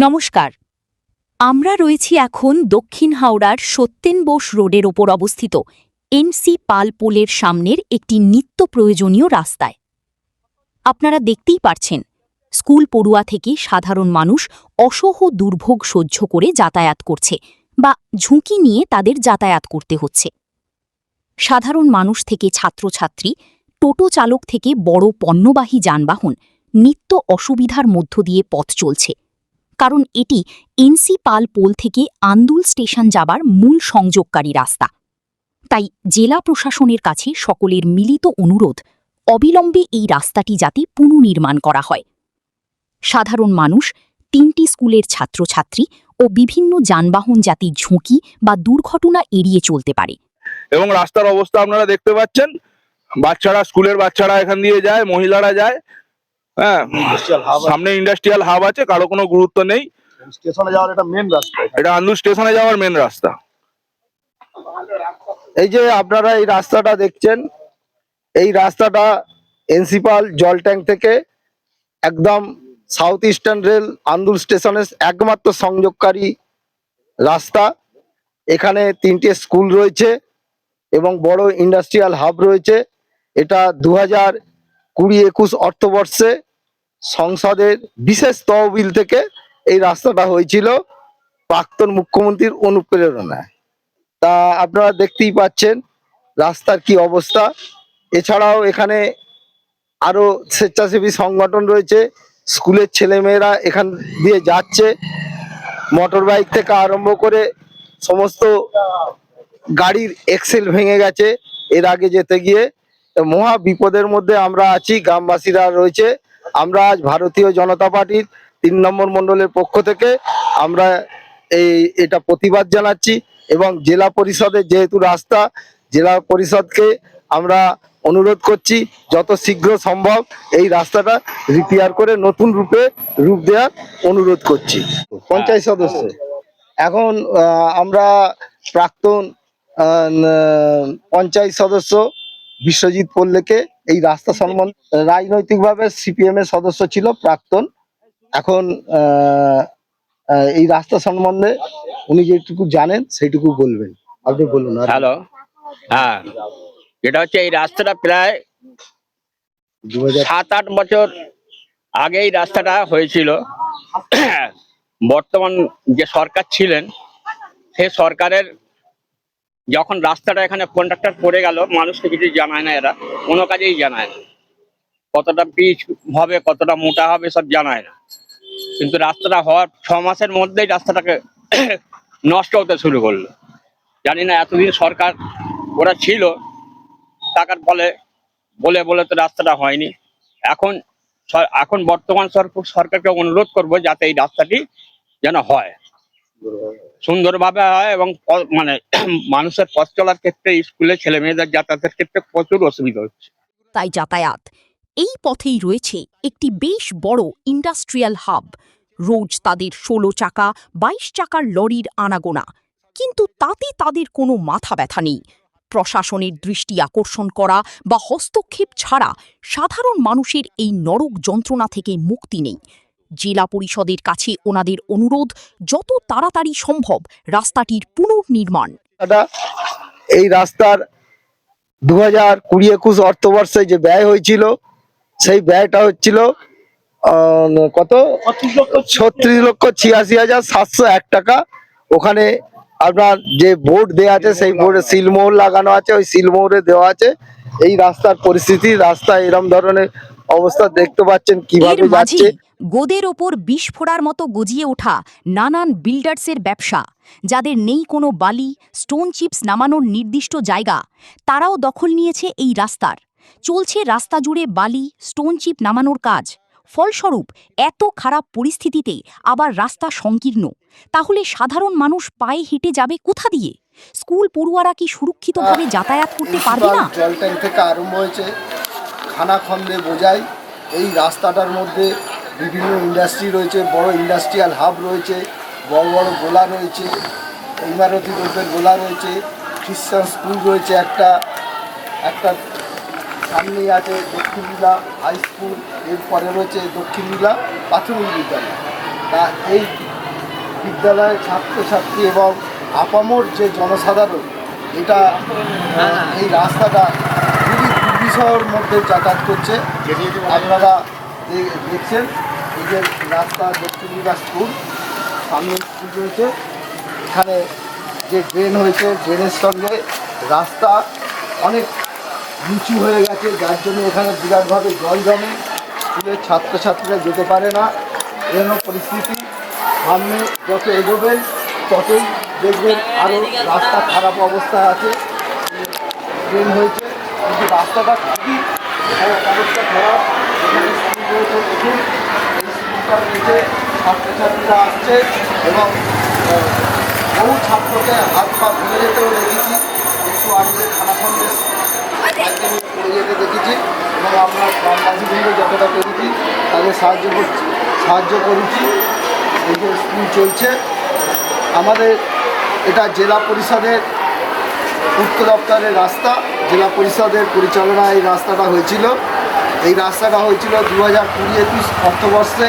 নমস্কার। আমরা রয়েছি এখন দক্ষিণ হাওড়ার সত্যেন বোস রোডের ওপর অবস্থিত এনসি পাল পোলের সামনের একটি নিত্য প্রয়োজনীয় রাস্তায়। আপনারা দেখতেই পারছেন, স্কুল পড়ুয়া থেকে সাধারণ মানুষ অসহ্য দুর্ভোগ সহ্য করে যাতায়াত করছে বা ঝুঁকি নিয়ে তাদের যাতায়াত করতে হচ্ছে। সাধারণ মানুষ থেকে ছাত্রছাত্রী, টোটো চালক থেকে বড় পণ্যবাহী যানবাহন নিত্য অসুবিধার মধ্য দিয়ে পথ চলছে, কারণ এটি এনসি পাল পোল থেকে আন্দুল স্টেশন যাবার মূল সংযোগকারী রাস্তা। তাই জেলা প্রশাসনের কাছে সকলের মিলিত অনুরোধ, অবিলম্বে এই রাস্তাটি যাতে পুনর্নির্মাণ করা হয়। সাধারণ মানুষ, 3টি স্কুলের ছাত্রছাত্রী ও বিভিন্ন যানবাহন যাতে ঝুঁকি বা দুর্ঘটনা এড়িয়ে চলতে পারে। এবং রাস্তার অবস্থা আপনারা দেখতে পাচ্ছেন, বাচ্চারা, স্কুলের বাচ্চারা এখান দিয়ে যায়, মহিলারা যায়। হ্যাঁ, সামনে ইন্ডাস্ট্রিয়াল হাব আছে, কারো কোনো গুরুত্ব নেই। স্টেশনে যাওয়ার এটা মেন রাস্তা, এটা আন্দুল স্টেশনে যাওয়ার মেন রাস্তা। এই যে আপনারা এই রাস্তাটা দেখছেন, এই রাস্তাটা এনসি পাল জল ট্যাঙ্ক থেকে একদম সাউথ ইস্টার্ন রেল আন্দুল স্টেশনের একমাত্র সংযোগকারী রাস্তা। এখানে 3টে স্কুল রয়েছে এবং বড় ইন্ডাস্ট্রিয়াল হাব রয়েছে। এটা 2020-21 অর্থবর্ষে সংসদের বিশেষ তহবিল থেকে এই রাস্তাটা হয়েছিল প্রাক্তন মুখ্যমন্ত্রীর অনুপ্রেরণায়। তা আপনারা দেখতেই পাচ্ছেন রাস্তার কি অবস্থা। এছাড়াও এখানে আরো স্বেচ্ছাসেবী সংগঠন রয়েছে, স্কুলের ছেলেমেয়েরা এখান দিয়ে যাচ্ছে, মোটর বাইক থেকে আরম্ভ করে সমস্ত গাড়ির এক্সেল ভেঙে গেছে এর আগে যেতে গিয়ে। মহা বিপদের মধ্যে আমরা আছি, গ্রামবাসীরা রয়েছে। আমরা আজ ভারতীয় জনতা পার্টির 3 নম্বর মণ্ডলের পক্ষ থেকে আমরা এটা প্রতিবাদ জানাচ্ছি এবং জেলা পরিষদের যেহেতু রাস্তা, জেলা পরিষদকে আমরা অনুরোধ করছি যত শীঘ্র সম্ভব এই রাস্তাটা রিপেয়ার করে নতুন রূপ দেওয়ার অনুরোধ করছি। পঞ্চায়েত সদস্য এখন আমরা প্রাক্তন পঞ্চায়েত সদস্য বিশ্বজিৎ পল্লেকে এই রাস্তা সম্বন্ধে, রাজনৈতিকভাবে সিপিএম এর সদস্য ছিল প্রাক্তন, এখন এই রাস্তা সম্বন্ধে উনি যেটুকু জানেন সেইটুকু বলবেন। আপনি বলুন। হ্যালো, হ্যাঁ, যেটা হচ্ছে এই রাস্তাটা প্রায় 7-8 বছর আগে এই রাস্তাটা হয়েছিল। বর্তমান যে সরকার ছিলেন, সে সরকারের যখন রাস্তাটা এখানে কন্ট্রাক্টর পড়ে গেল, মানুষকে কিছু জানায় না, এরা কোনো কাজেই জানায় না, কতটা পিচ হবে, কতটা মোটা হবে, সব জানায় না। কিন্তু রাস্তাটা হওয়ার 6 মাসের মধ্যেই রাস্তাটাকে নষ্ট হতে শুরু করলো। জানি না এতদিন সরকার ওরা ছিল, টাকার বলে বলে তো রাস্তাটা হয়নি। এখন বর্তমান সরকারকে অনুরোধ করব যাতে এই রাস্তাটি যেন হয়, সুন্দরভাবে হয় এবং মানে মানুষের পথ চলার ক্ষেত্রে, স্কুলে ছেলে মেয়েদের যাতায়াতের ক্ষেত্রে প্রচুর অসুবিধা হচ্ছে। তাই যাতায়াত এই পথেই রয়েছে একটি বেশ বড় ইন্ডাস্ট্রিয়াল হাব। রোজ তাদের 16 চাকা 22 চাকার লরির আনাগোনা, কিন্তু তাতে তাদের কোনো মাথা ব্যথা নেই। প্রশাসনের দৃষ্টি আকর্ষণ করা বা হস্তক্ষেপ ছাড়া সাধারণ মানুষের এই নরক যন্ত্রণা থেকে মুক্তি নেই। জেলা পরিষদের কাছে ওনাদের অনুরোধ, যত তাড়াতাড়ি সম্ভব রাস্তাটির পুনর্নির্মাণ। এই রাস্তার 2020-21 অর্থবর্ষে যে ব্যয় হয়েছিল, সেই ব্যয়টা হচ্ছিল কত, 36,86,701 টাকা। ওখানে আপনার যে বোর্ড দেওয়া আছে, সেই বোর্ডে সিলমোহর লাগানো আছে, ওই সিলমোহরে দেওয়া আছে এই রাস্তার পরিস্থিতি। রাস্তা এরম ধরনের অবস্থা দেখতে পাচ্ছেন কিভাবে যাচ্ছে। গোদের ওপর বিষ ফোড়ার মতো গজিয়ে ওঠা নানান বিল্ডার্সের ব্যবসা, যাদের নেই কোনো বালি স্টোন চিপস নামানোর নির্দিষ্ট জায়গা, তারাও দখল নিয়েছে এই রাস্তার। চলছে রাস্তা জুড়ে বালি স্টোন চিপ নামানোর কাজ। ফলস্বরূপ এত খারাপ পরিস্থিতিতে আবার রাস্তা সংকীর্ণ। তাহলে সাধারণ মানুষ পায়ে হেঁটে যাবে কোথা দিয়ে? স্কুল পড়ুয়ারা কি সুরক্ষিতভাবে যাতায়াত করতে পারবে না? জল ট্যাঙ্ক থেকে আরম্ভ হয়েছে খানাখন্দে বোঝাই। এই রাস্তাটার মধ্যে বিভিন্ন ইন্ডাস্ট্রি রয়েছে, বড় ইন্ডাস্ট্রিয়াল হাব রয়েছে, বড় বড় গোলা রয়েছে, ইমারতি রূপের গোলা রয়েছে, খ্রিস্টান স্কুল রয়েছে, একটা সামনেই আছে দক্ষিণ লীলা হাই স্কুল, এরপরে রয়েছে দক্ষিণ লীলা প্রাথমিক বিদ্যালয়। তা এই বিদ্যালয়ের ছাত্রছাত্রী এবং আপামর যে জনসাধারণ এটা এই রাস্তাটা খুবই দুর্বিষহের মধ্যে যাতায়াত করছে। আপনারা দেখছেন এই যে রাস্তা দক্ষিণ বিকাশ স্কুল, সামনে স্কুল রয়েছে, এখানে যে ড্রেন হয়েছে ড্রেনের সঙ্গে রাস্তা অনেক নিচু হয়ে গেছে, যার জন্য এখানে বিরাটভাবে জল জমে, স্কুলের ছাত্রছাত্রীরা যেতে পারে না। এরকম পরিস্থিতি সামনে যত এগোবেন ততই দেখবেন আরও রাস্তা খারাপ অবস্থায় আছে। ট্রেন হয়েছে কিন্তু রাস্তাটা খুবই অবস্থা খারাপ। এখানে স্কুল রয়েছে প্রচুর, এই স্কুলটা রয়েছে, ছাত্রছাত্রীরা আসছে এবং বহু ছাত্রকে হাত পা ভেঙে যেতেও দেখেছি, একটু আগে খানাখন্ডে পড়ে যেতে দেখেছি এবং আমরা গ্রামবাসীবৃন্দ যতটা পেরেছি তাদের সাহায্য করেছি। এই যে স্কুল চলছে আমাদের, এটা জেলা পরিষদের পূর্ত দপ্তরের রাস্তা, জেলা পরিষদের পরিচালনায় এই রাস্তাটা হয়েছিল। এই রাস্তাটা হয়েছিল 2020-21 অর্থবর্ষে।